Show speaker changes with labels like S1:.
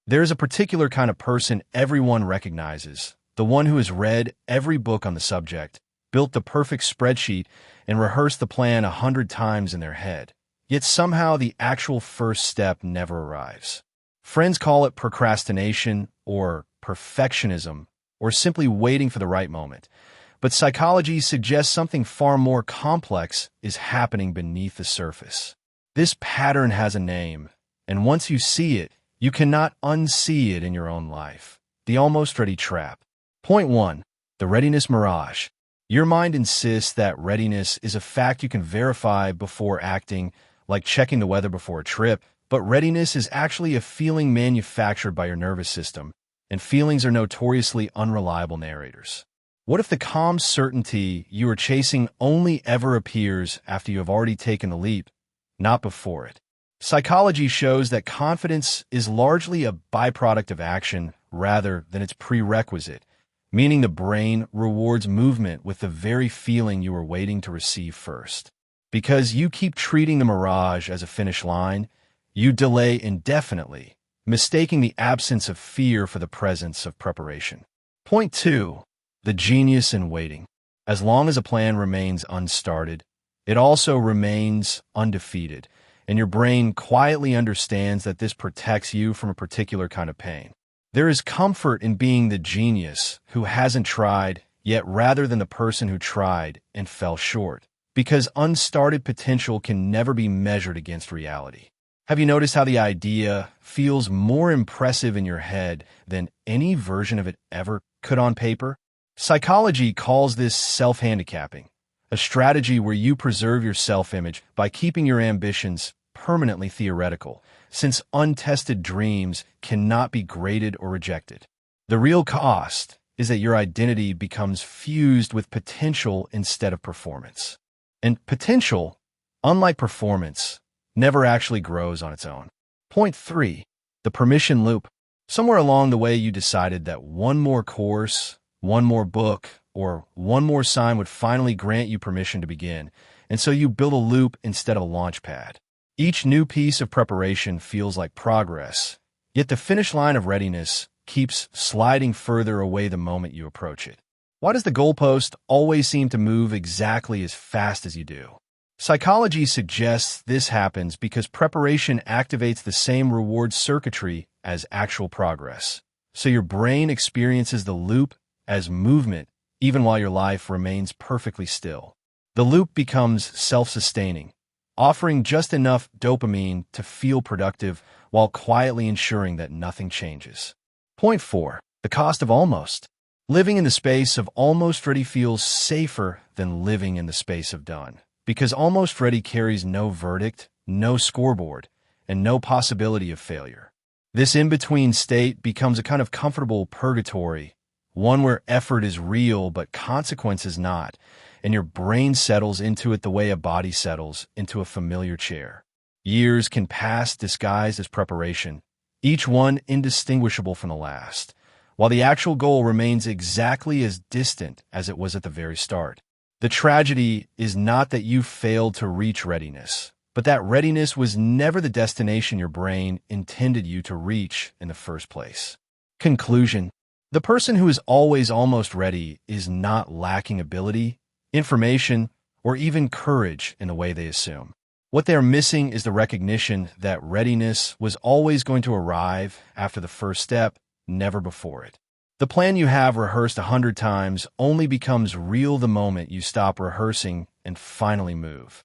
S1: There is a particular kind of person everyone recognizes, the one who has read every book on the subject, built the perfect spreadsheet, and rehearsed the plan 100 times in their head. Yet somehow the actual first step never arrives. Friends call it procrastination or perfectionism or simply waiting for the right moment. But psychology suggests something far more complex is happening beneath the surface. This pattern has a name, and once you see it, you cannot unsee it in your own life. The almost ready trap. Point 1. The readiness mirage. Your mind insists that readiness is a fact you can verify before acting, like checking the weather before a trip, but readiness is actually a feeling manufactured by your nervous system, and feelings are notoriously unreliable narrators. What if the calm certainty you are chasing only ever appears after you have already taken the leap, not before it? Psychology shows that confidence is largely a byproduct of action rather than its prerequisite, meaning the brain rewards movement with the very feeling you were waiting to receive first. Because you keep treating the mirage as a finish line, you delay indefinitely, mistaking the absence of fear for the presence of preparation. Point 2. The genius in waiting. As long as a plan remains unstarted, it also remains undefeated, and your brain quietly understands that this protects you from a particular kind of pain. There is comfort in being the genius who hasn't tried yet rather than the person who tried and fell short, because unstarted potential can never be measured against reality. Have you noticed how the idea feels more impressive in your head than any version of it ever could on paper? Psychology calls this self-handicapping, a strategy where you preserve your self-image by keeping your ambitions permanently theoretical, since untested dreams cannot be graded or rejected. The real cost is that your identity becomes fused with potential instead of performance. And potential, unlike performance, never actually grows on its own. Point 3. The permission loop. Somewhere along the way you decided that one more course, one more book, or one more sign would finally grant you permission to begin, and so you build a loop instead of a launch pad. Each new piece of preparation feels like progress, yet the finish line of readiness keeps sliding further away the moment you approach it. Why does the goalpost always seem to move exactly as fast as you do? Psychology suggests this happens because preparation activates the same reward circuitry as actual progress, so your brain experiences the loop as movement even while your life remains perfectly still. The loop becomes self-sustaining, offering just enough dopamine to feel productive while quietly ensuring that nothing changes. Point 4. The cost of almost. Living in the space of almost ready feels safer than living in the space of done, because almost ready carries no verdict, no scoreboard, and no possibility of failure. This in-between state becomes a kind of comfortable purgatory, one where effort is real but consequence is not, and your brain settles into it the way a body settles into a familiar chair. Years can pass disguised as preparation, each one indistinguishable from the last, while the actual goal remains exactly as distant as it was at the very start. The tragedy is not that you failed to reach readiness, but that readiness was never the destination your brain intended you to reach in the first place. Conclusion. The person who is always almost ready is not lacking ability, information, or even courage in the way they assume. What they are missing is the recognition that readiness was always going to arrive after the first step, never before it. The plan you have rehearsed 100 times only becomes real the moment you stop rehearsing and finally move.